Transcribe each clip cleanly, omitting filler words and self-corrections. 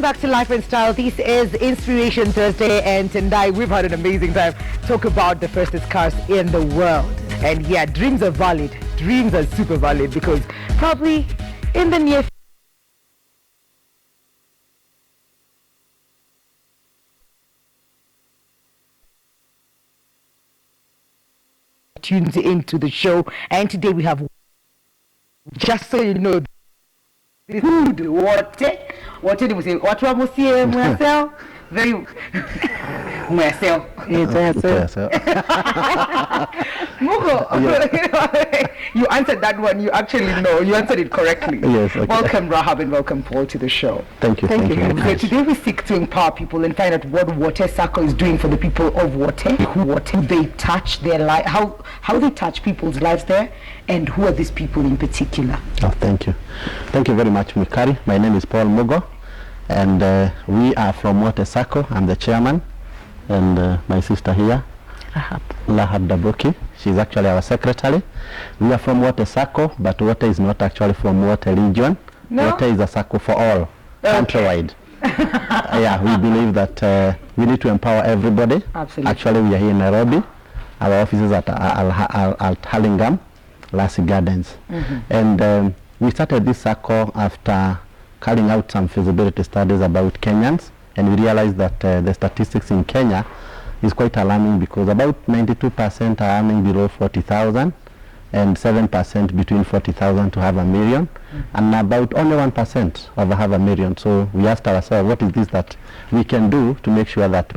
back to Life and Style. This is Inspiration Thursday, and tonight we've had an amazing time. Talk about the fastest cars in the world. And yeah, dreams are valid. Dreams are super valid because probably in the near tunes into the show, and today we have, just so you know, Wote they will say what myself very myself Mugo. You answered that one. You actually know you answered it correctly. Yes. Okay. Welcome Rahab and welcome Paul to the show. Thank you. So today we seek to empower people and find out what Wote Sacco is doing for the people of Wote. Who they touch their life, how they touch people's lives there, and who are these people in particular. Oh, thank you very much, Mikari. My name is Paul Mugo, and we are from Wote Sacco. I'm the chairman, and my sister here, Rahab Dabuki, she's actually our secretary. We are from Wote Sacco, but Wote is not actually from Wote region. No? Wote is a Sacco for all, countrywide. Yeah, we believe that we need to empower everybody. Absolutely. Actually, we are here in Nairobi. Our office is at Hurlingham, Lassie Gardens. And we started this Sacco after carrying out some feasibility studies about Kenyans, and we realized that the statistics in Kenya is quite alarming because about 92% are earning below 40,000 and 7% between 40,000 to half a million, and about only 1% over half a million. So we asked ourselves, what is this that we can do to make sure that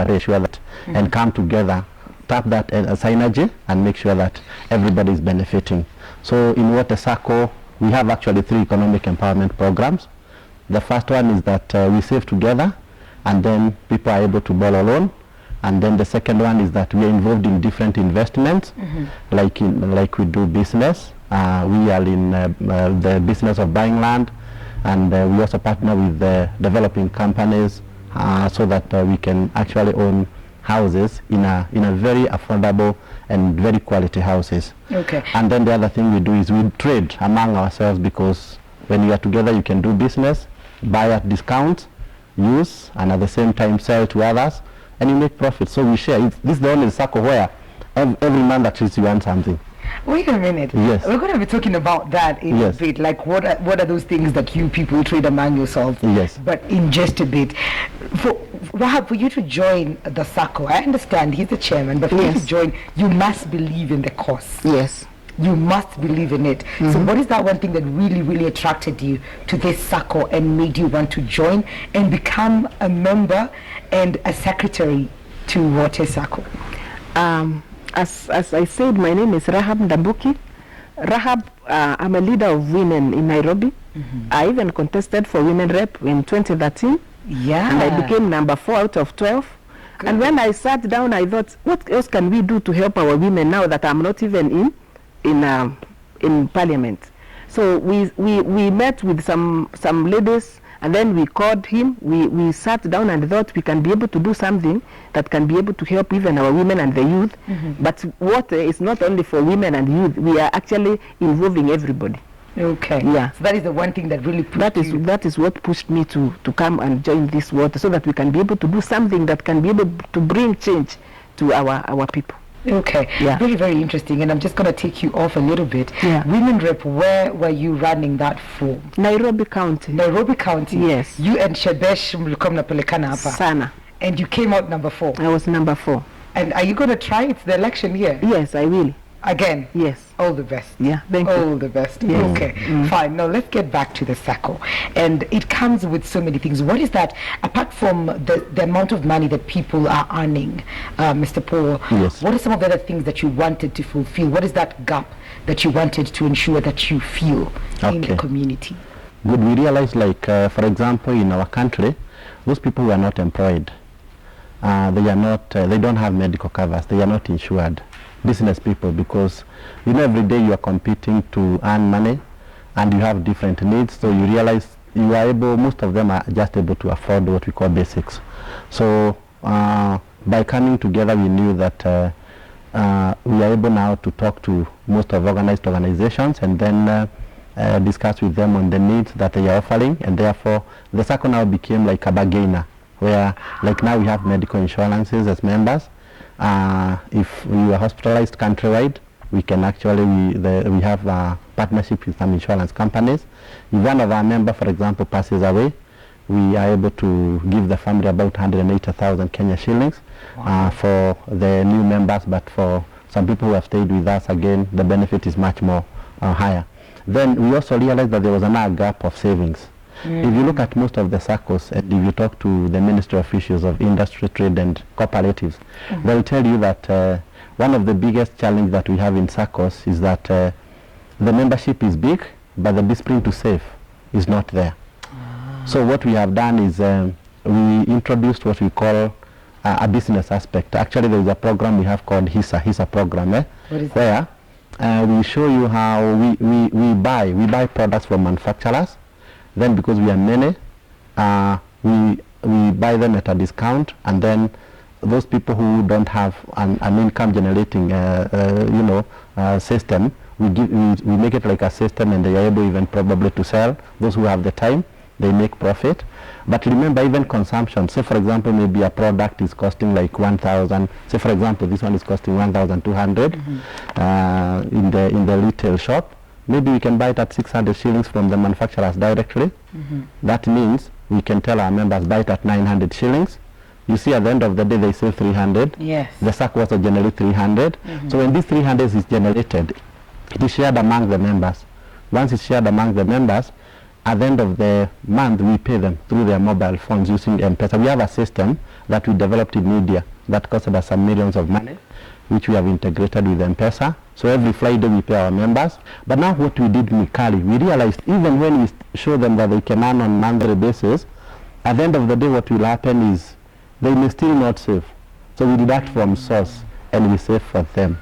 and come together, tap that synergy and make sure that everybody is benefiting. So in Wote Sacco, we have actually 3 economic empowerment programs. The first one is that we save together, and then people are able to borrow loan. And then the second one is that we are involved in different investments, like we do business. We are in the business of buying land, and we also partner with the developing companies so that we can actually own houses in a very affordable and very quality houses. Okay. And then the other thing we do is we trade among ourselves, because when you are together you can do business, buy at discounts, use, and at the same time sell to others, and you make profit. So we share. This is the only Sacco where every month at least you earn something. Wait a minute. Yes. We're going to be talking about that in a bit. Like what are those things that you people trade among yourselves? Yes. But in just a bit. For Rahab, for you to join the Sacco, I understand he's the chairman, but for you to join, you must believe in the cause. Yes. You must believe in it. So what is that one thing that really, really attracted you to this Sacco and made you want to join and become a member and a secretary to Wote Sacco? As I said, my name is Rahab Dabuki. Rahab, I'm a leader of women in Nairobi. I even contested for Women Rep in 2013. Yeah. And I became number 4 out of 12. Good. And when I sat down, I thought, what else can we do to help our women now that I'm not even in Parliament? So we met with some ladies, and then we called him. We sat down and thought we can be able to do something that can be able to help even our women and the youth. But what is not only for women and youth, we are actually involving everybody. Okay. Yeah. So that is the one thing that really pushed you. That is what pushed me to come and join this Wote, so that we can be able to do something that can be able to bring change to our people. Okay. Yeah. Very, very interesting. And I'm just going to take you off a little bit. Yeah. Women Rep, where were you running that for? Nairobi County. Nairobi County? Yes. You and Shebesh mlikomna pelekana hapa. Sana. And you came out number 4. I was number 4. And are you going to try? It's the election year. Yes, I will. Again? Yes. All the best. Yeah, thank you. All the best. Yes. Okay, fine. Now let's get back to the Sacco. And it comes with so many things. What is that, apart from the amount of money that people are earning, Mr. Paul, Yes. what are some of the other things that you wanted to fulfill? What is that gap that you wanted to ensure that you feel in the community? Good. We realize, like, for example, in our country, those people who are not employed, they don't have medical covers, they are not insured. Business people, because every day you are competing to earn money and you have different needs, so you realize most of them are just able to afford what we call basics. So by coming together, we knew that we are able now to talk to most of organized organizations, and then discussed with them on the needs that they are offering, and therefore the Sacco now became like a bargainer, where like now we have medical insurances as members. If you are hospitalized countrywide, we can actually, we have a partnership with some insurance companies. If one of our members, for example, passes away, we are able to give the family about 180,000 Kenya shillings. Wow. For the new members, but for some people who have stayed with us, again, the benefit is much more higher. Then we also realized that there was another gap of savings. If you look at most of the SACCOs, and if you talk to the ministry officials of industry, trade and cooperatives, they'll tell you that one of the biggest challenges that we have in SACCOs is that the membership is big, but the discipline to save is not there. So what we have done is we introduced what we call a business aspect. Actually, there is a program we have called HISA program, where we show you how we buy products from manufacturers. Then because we are many, we buy them at a discount, and then those people who don't have an income generating system, we make it like a system, and they are able even probably to sell. Those who have the time, they make profit. But remember, even consumption, say for example, maybe a product is costing like 1,000, say for example this one is costing 1,200 in the retail shop. Maybe we can buy it at 600 shillings from the manufacturers directly. That means we can tell our members buy it at 900 shillings. You see, at the end of the day they save 300. Yes. The Sacco also generate 300. So when this 300 is generated, it is shared among the members. Once it's shared among the members, at the end of the month we pay them through their mobile phones using M-Pesa. We have a system that we developed in India that costed us some millions of money, which we have integrated with M-Pesa. So every Friday we pay our members. But now what we did in Mikali, we realized even when we show them that they can earn on monthly basis, at the end of the day what will happen is they may still not save. So we deduct from source and we save for them.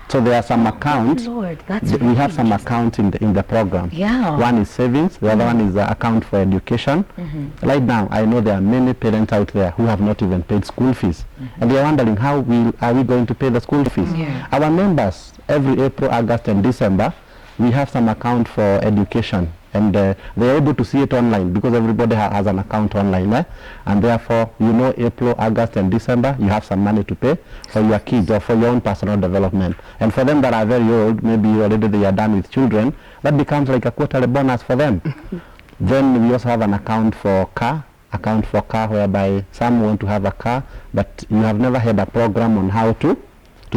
So there are some accounts. Lord, that's we have some accounts in the program. Yeah. One is savings, the other one is the account for education. Right now, I know there are many parents out there who have not even paid school fees, and they are wondering how are we going to pay the school fees. Our members, every April, August, and December, we have some account for education, and they are able to see it online because everybody has an account online, and therefore, you know, April, August, and December, you have some money to pay for your kids or for your own personal development. And for them that are very old, maybe already they are done with children, that becomes like a quarterly bonus for them. Then we also have an account for car, whereby some want to have a car, but you have never had a program on how to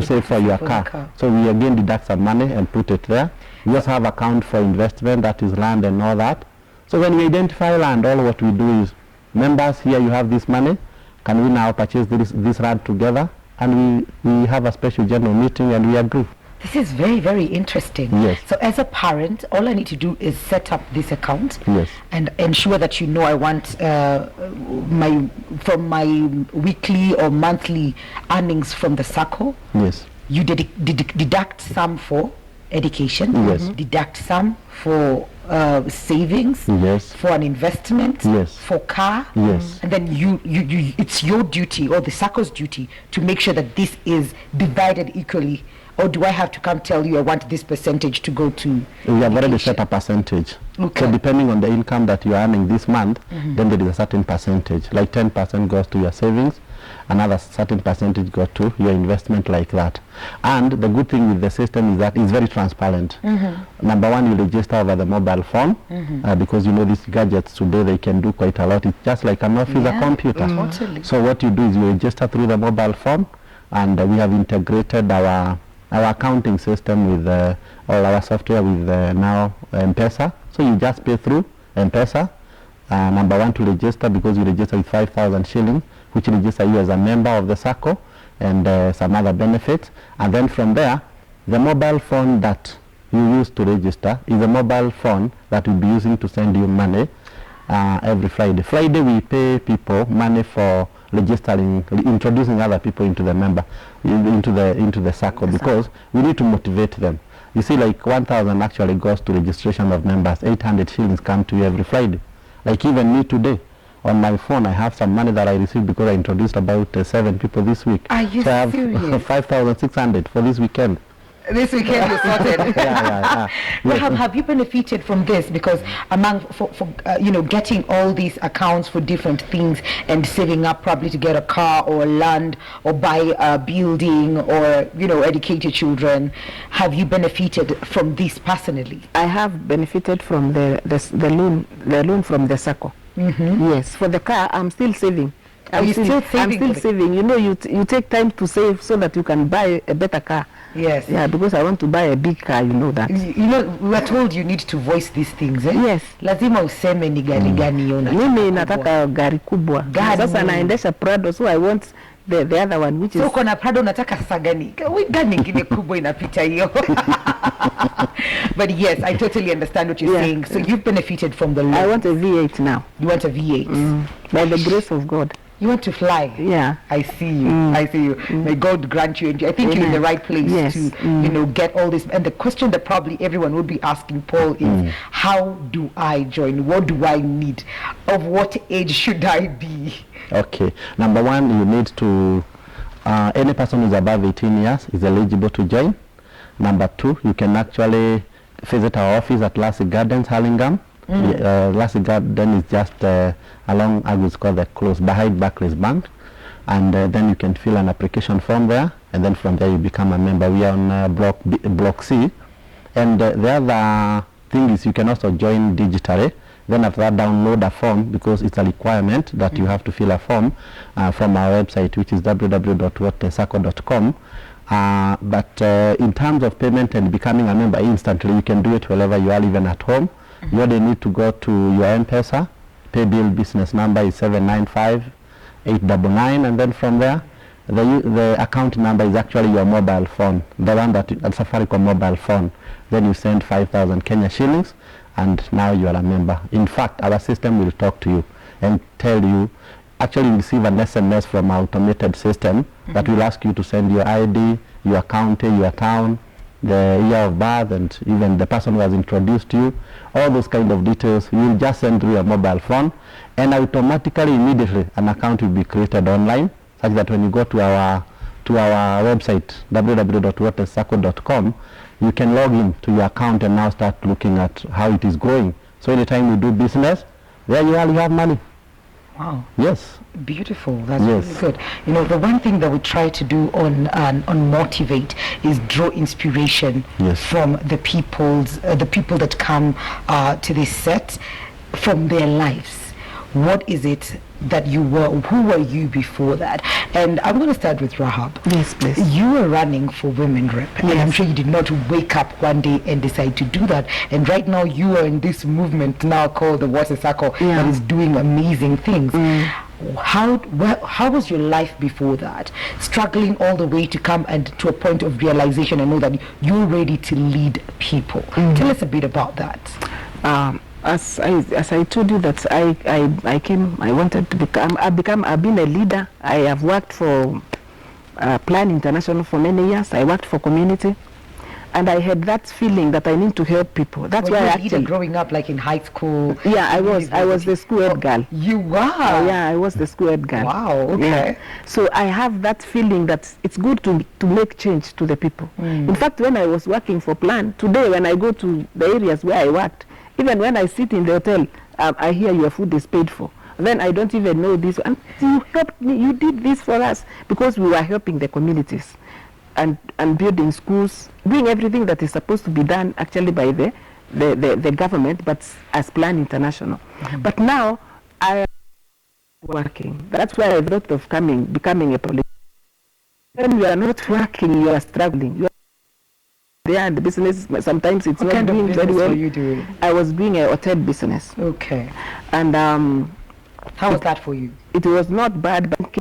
save for your car. So we again deduct some money and put it there. We also have account for investment, that is land and all that. So when we identify land, all what we do is, members, here you have this money, can we now purchase this land together? And we have a special general meeting and we agree. This is very, very interesting. Yes. So as a parent, all I need to do is set up this account. Yes. And ensure that, you know, I want from my weekly or monthly earnings from the Sacco. Yes. You deduct some for education. Yes. Deduct some for savings. Yes. For an investment. Yes. For car. Yes. And then you it's your duty, or the Sacco's duty, to make sure that this is divided equally. Or do I have to come tell you I want this percentage to go to We have already set a percentage. Okay. So depending on the income that you are earning this month, then there is a certain percentage. Like 10% goes to your savings, another certain percentage goes to your investment, like that. And the good thing with the system is that it's very transparent. Number one, you register over the mobile phone, because you know these gadgets today, they can do quite a lot. It's just like an office, a computer. Totally. So what you do is you register through the mobile phone, and we have integrated our accounting system with all our software with now M-Pesa. So you just pay through M-Pesa. Number one, to register, because you register with 5,000 shillings, which register you as a member of the Sacco, and some other benefits. And then from there, the mobile phone that you use to register is a mobile phone that we'll be using to send you money every Friday. Friday we pay people money for registering, introducing other people into the into the Sacco, because we need to motivate them. You see, like 1,000 actually goes to registration of members. 800 shillings come to you every Friday. Like even me today, on my phone, I have some money that I received because I introduced about 7 people this week. Are you so I have serious? 5,600 for this weekend. This weekend you're sorted. Rahab, have you benefited from this? Because getting all these accounts for different things and saving up probably to get a car or land or buy a building or, educate your children. Have you benefited from this personally? I have benefited from the loan from the Sacco. Yes, for the car, I'm still saving. I'm still saving. You take time to save so that you can buy a better car. Yes. Yeah, because I want to buy a big car, you know that. We were told you need to voice these things, eh? Yes. Lazima useme ni gari gani unataka. Mimi nataka gari kubwa. Sasa naendesha Prado, so I want the other one, which is... So kuna Prado unataka sasa gani? Gani ingine kubwa inapita hiyo. But yes, I totally understand what you're saying. So you've benefited from the loan. I want a V8 now. You want a V8? By the grace of God. You want to fly? Yeah. I see you. I see you. May God grant you. And I think you're in the right place to, get all this. And the question that probably everyone would be asking Paul is, how do I join? What do I need? Of what age should I be? Okay. Number one, you need to, any person who's above 18 years is eligible to join. Number two, you can actually visit our office at Lassie Gardens, Hurlingham. Lassie Garden is just along, I would call that close behind Barclays Bank, and then you can fill an application form there, and then from there you become a member. We are on block C, and the other thing is you can also join digitally. Then after that, download a form, because it's a requirement that you have to fill a form from our website, which is www.wotesacco.com. But in terms of payment and becoming a member instantly, you can do it wherever you are, even at home. You only need to go to your M-Pesa. Pay bill business number is 795-899, and then from there, the account number is actually your mobile phone, the one that Safaricom mobile phone. Then you send 5,000 Kenya shillings, and now you are a member. In fact, our system will talk to you and tell you. Actually, you receive an SMS from our automated system that will ask you to send your ID, your county, your town, the year of birth, and even the person who has introduced you, all those kind of details. You will just send through your mobile phone, and automatically, immediately, an account will be created online, such that when you go to our website, www.wotesacco.com, you can log in to your account and now start looking at how it is growing. So anytime you do business, there you have money. Wow. Yes. Beautiful. That's really good. The one thing that we try to do on Motivate is draw inspiration from the people that come to this set, from their lives. What is it that you were? Who were you before that? And I'm going to start with Rahab. Yes, please. You were running for Women Rep, and I'm sure you did not wake up one day and decide to do that. And right now you are in this movement now called the Wote Sacco that is doing amazing things. How was your life before that? Struggling all the way to come and to a point of realization and know that you're ready to lead people. Tell us a bit about that. As I told you that I wanted to become, I've been a leader. I have worked for Plan International for many years. I worked for community, and I had that feeling that I need to help people. That's why I actually, growing up, like in high school. Yeah, I was the school head girl. You were? Yeah, I was the school head girl. Wow. Okay. Yeah. So I have that feeling that it's good to make change to the people. In fact, when I was working for Plan, today when I go to the areas where I worked, even when I sit in the hotel, I hear your food is paid for. Then I don't even know this. And you helped me. You did this for us, because we were helping the communities and building schools, doing everything that is supposed to be done actually by the government, but as Plan International. But now I am working. That's why I thought of becoming a politician. When you are not working, you are struggling. You are there, and the business sometimes it's not doing very well. You doing? I was doing a hotel business. Okay. And how was that for you? It was not bad, but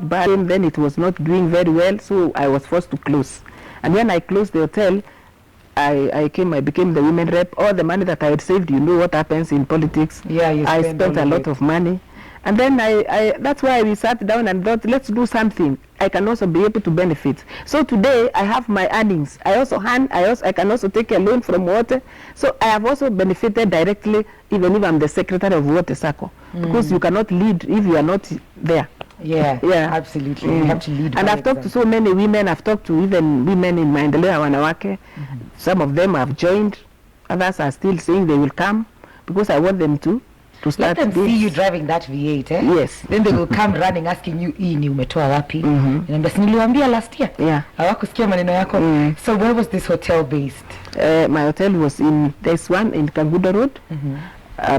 then it was not doing very well, so I was forced to close. And when I closed the hotel, I became the women rep. All the money that I had saved, you know what happens in politics. Yeah, I spent a lot of money. And then that's why we sat down and thought, let's do something. I can also be able to benefit. So today I have my earnings. I can also take a loan from Wote. So I have also benefited directly, even if I'm the secretary of Wote Sacco, because you cannot lead if you are not there. Yeah, Yeah. absolutely. You have to lead And by I've talked to example. so many women. I've talked to even women in Maendeleo ya Wanawake. Some of them have joined. Others are still saying they will come because I want them to Let start them this. see you driving that V8, eh? Yes. Then they will come running asking you, hii ni umetoa wapi? Inaambia, si niliwaambia last year. Yeah. Hawakusikia maneno yako. So where was this hotel based? My hotel was in, there's one in Kagudo Road,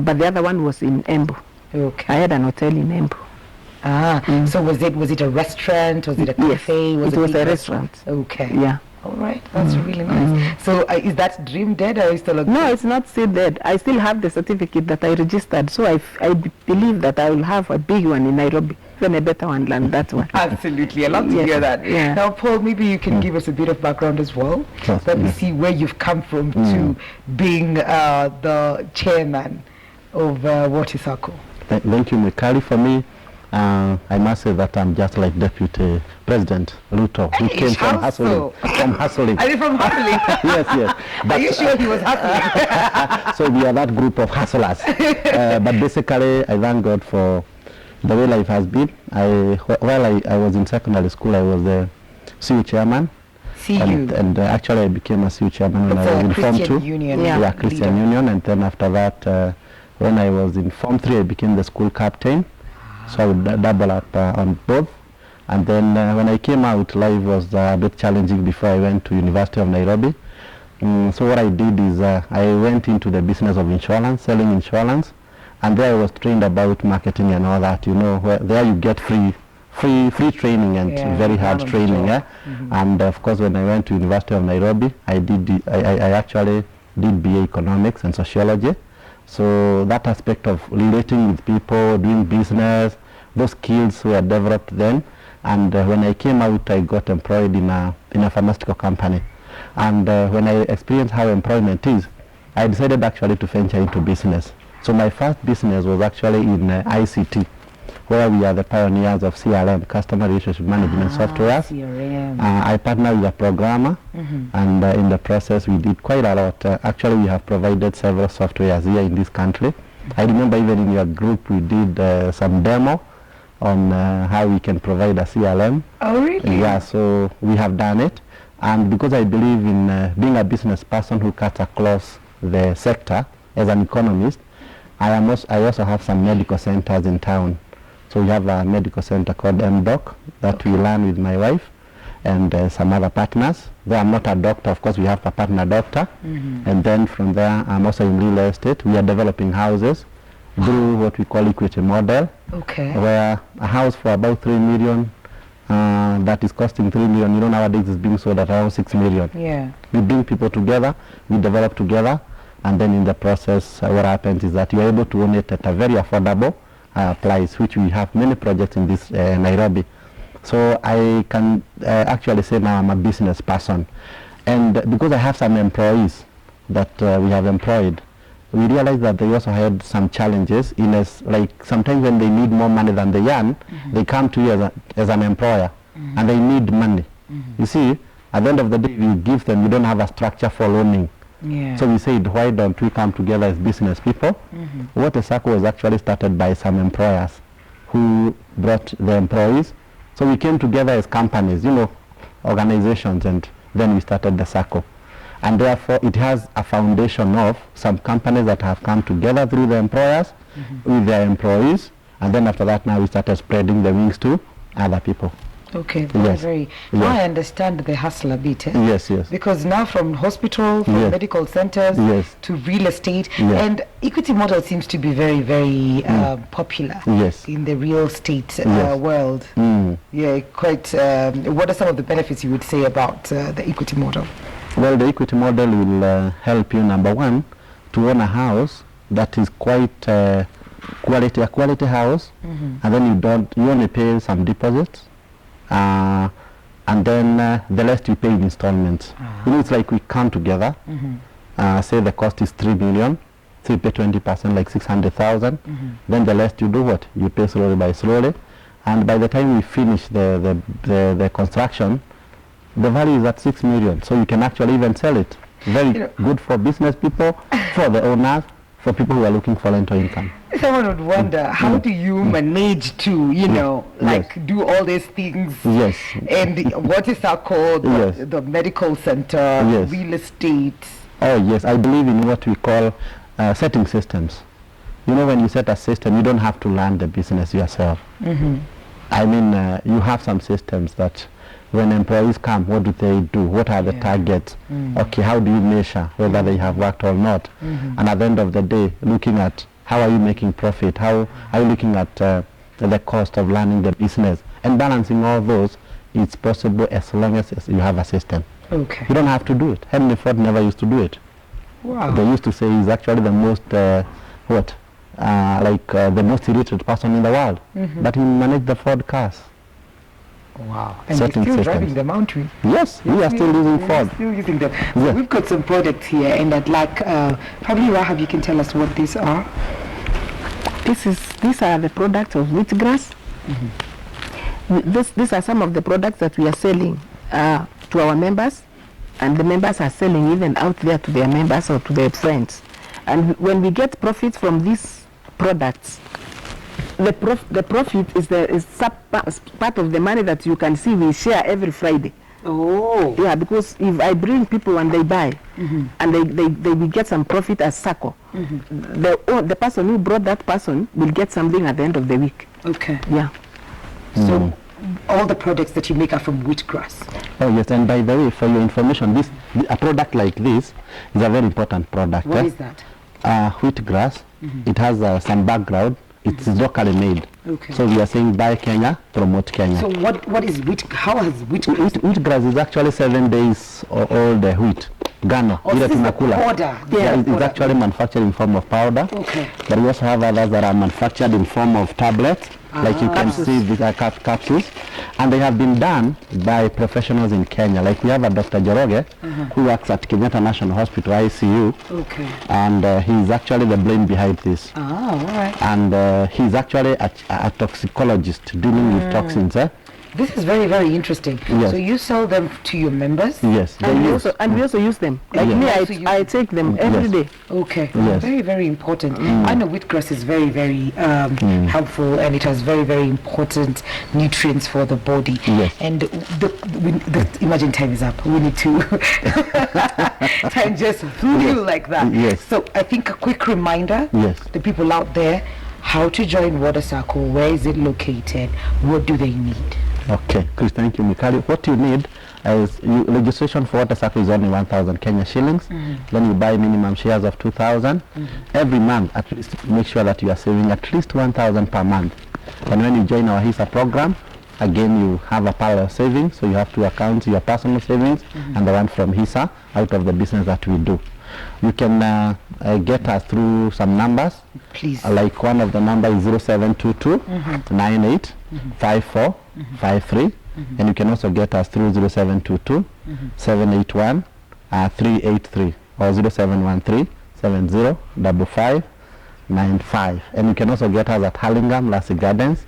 but the other one was in Embu. Okay. I had an hotel in Embu. So was it a restaurant? Was it a Yes, cafe? it was big a restaurant. Okay. Yeah. All right. That's really nice. So is that dream dead or are you still No, it's not still dead. I still have the certificate that I registered, so I believe that I will have a big one in Nairobi, even a better one than that one. Absolutely. I love to Yes. hear that. Yeah. Now, Paul, maybe you can give us a bit of background as well. Sure. Let me see where you've come from to being the chairman of Wote Sacco. Thank you, Mikali. For me, I must say that I'm just like Deputy President Ruto, who came from how so? hustling. Are you from hustling? Yes. Are you sure he was hustling? So we are that group of hustlers. But basically, I thank God for the way life has been. While I was in secondary school, I was the CU chairman. And actually I became a CU chairman when I was in Form 2. Union. Yeah, Christian Union. And then after that, when I was in Form 3, I became the school captain. So I would double up on both. And then when I came out, life was a bit challenging before I went to University of Nairobi. So what I did is I went into the business of insurance, selling insurance. And there I was trained about marketing and all that, you know, where there you get free training and very hard training. And of course, when I went to University of Nairobi, I actually did BA Economics and Sociology. So that aspect of relating with people, doing business, those skills were developed then. And when I came out, I got employed in a pharmaceutical company. And when I experienced how employment is, I decided actually to venture into business. So my first business was actually in ICT, where we are the pioneers of CRM, Customer Relationship Management software. CRM. I partnered with a programmer, and in the process we did quite a lot. Actually, we have provided several softwares here in this country. I remember even in your group we did some demo on how we can provide a CRM. Oh, really? Yeah, so we have done it. And because I believe in being a business person who cuts across the sector as an economist, I also have some medical centers in town. So we have a medical center called MDoc that we run with my wife and some other partners. Though I'm not a doctor, of course we have a partner doctor. And then from there I'm also in real estate. We are developing houses through what we call equity model, where a house for about 3 million that is costing 3 million, you know, nowadays is being sold at around 6 million. Yeah. We bring people together, we develop together, and then in the process what happens is that you are able to own it at a very affordable price, which we have many projects in this Nairobi. So I can actually say now I'm a business person. And because I have some employees that we have employed, we realized that they also had some challenges in as, like sometimes when they need more money than they earn, they come to you as an employer and they need money. You see, at the end of the day, you give them, you don't have a structure for loaning. So we said, why don't we come together as business people? Wote Sacco was actually started by some employers who brought the employees. So we came together as companies, you know, organizations, and then we started the Sacco. And therefore it has a foundation of some companies that have come together through the employers with their employees, and then after that now we started spreading the wings to other people. Okay, very. Now I understand the hustle a bit. Yes. Because now from hospital, from medical centers to real estate, and equity model seems to be very, very popular in the real estate world. Yeah, quite. What are some of the benefits you would say about the equity model? Well, the equity model will help you, number one, to own a house that is quite a quality house, and then you only pay some deposits. And then the rest you pay in installments. You know, it's like we come together, say the cost is 3 million, so you pay 20%, like 600,000. Then the rest you do what? You pay slowly by slowly. And by the time we finish the construction, the value is at 6 million. So you can actually even sell it. Very good for business people, for the owners, for people who are looking for rental income. Someone would wonder, how do you manage to, you know, like do all these things? Yes. And Wote Sacco, the medical center, real estate. Oh yes, I believe in what we call setting systems. You know, when you set a system, you don't have to learn the business yourself. I mean, you have some systems that when employees come, what do they do? What are the targets? Okay, how do you measure whether they have worked or not? And at the end of the day, looking at how are you making profit? How are you looking at the cost of learning the business? And balancing all those, it's possible as long as you have a system. Okay. You don't have to do it. Henry Ford never used to do it. Wow. They used to say he's actually the most, the most illiterate person in the world. But he managed the Ford cars. Wow. And we're still driving them, aren't we? Yes, we are still using Ford. Still using them. So we've got some products here, and I'd like, probably Rahab, you can tell us what these are. These are the products of wheatgrass. These are some of the products that we are selling to our members, and the members are selling even out there to their members or to their friends. And when we get profits from these products, the profit is part of the money that you can see we share every Friday. Oh. Yeah, because if I bring people and they buy, and they will get some profit as Sacco, the person who brought that person will get something at the end of the week. Okay. Yeah. So all the products that you make are from wheatgrass. Oh yes, and by the way, for your information, a product like this is a very important product. What is that? Wheatgrass. It has some background. It's locally made. Okay. So we are saying buy Kenya, promote Kenya. So what is how has wheatgrass? Wheatgrass is actually 7 days old wheat. Gano. Oh, this is the powder. It's actually manufactured in form of powder. Okay. But we also have others that are manufactured in form of tablets. Like you can see, these are capsules. And they have been done by professionals in Kenya. Like we have a Dr. Joroge, who works at Kenyatta National Hospital, ICU. Okay. And he's actually the brain behind this. Ah, all right. And he's actually a toxicologist dealing with toxins. This is very, very interesting. Yes. So you sell them to your members? Yes. And we also use them. Like me, I take them every day. Okay. Yes. Very, very important. I know wheatgrass is very, very helpful, and it has very, very important nutrients for the body. Yes. And imagine time is up. We need to time just flew like that. Yes. So I think a quick reminder, the people out there, how to join Wote Sacco, where is it located, what do they need? Okay, Chris, thank you, Mikali. What you need is registration for Wote Sacco is only 1,000 Kenya shillings. Then you buy minimum shares of 2,000. Every month, at least make sure that you are saving at least 1,000 per month. And when you join our HISA program, again, you have a parallel savings, so you have two accounts, your personal savings and the one from HISA out of the business that we do. You can get us through some numbers. Please. Like one of the numbers is 0722 98 54 53. And you can also get us through 0722 781 383 or 0713 70 55 95. And you can also get us at Hurlingham, Lassie Gardens.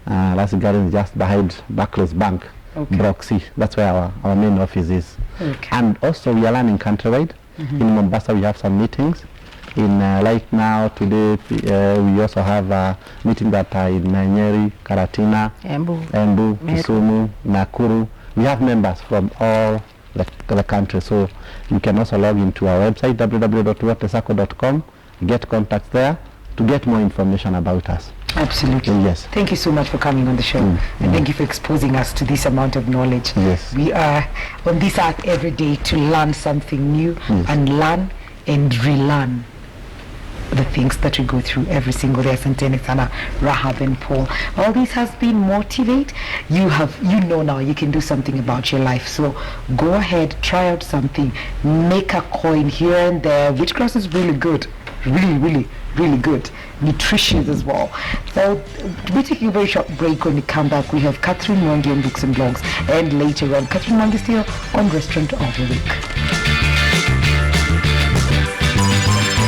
Lassie Gardens is just behind Barclays Bank, Block C. That's where our main office is. Okay. And also we are learning countrywide. In Mombasa we have some meetings. In like now today we also have a meeting that are in Nyeri, Karatina, Embu, Kisumu, Nakuru. We have members from all the country, so you can also log into our website www.wotesacco.com, get contacts there to get more information about us. Absolutely. Yes. Thank you so much for coming on the show, and thank you for exposing us to this amount of knowledge. Yes. We are on this earth every day to learn something new and learn and relearn the things that we go through every single day. Asanteni sana, Rahab and Paul. All this has been Motivate. You know now you can do something about your life. So go ahead, try out something, make a coin here and there. Wheatgrass is really good. Really good, nutritious as well. So we're taking a very short break. When we come back, we have Catherine Mwangi on Books and Blogs, and later on Catherine Mwangi still on Restaurant of the Week.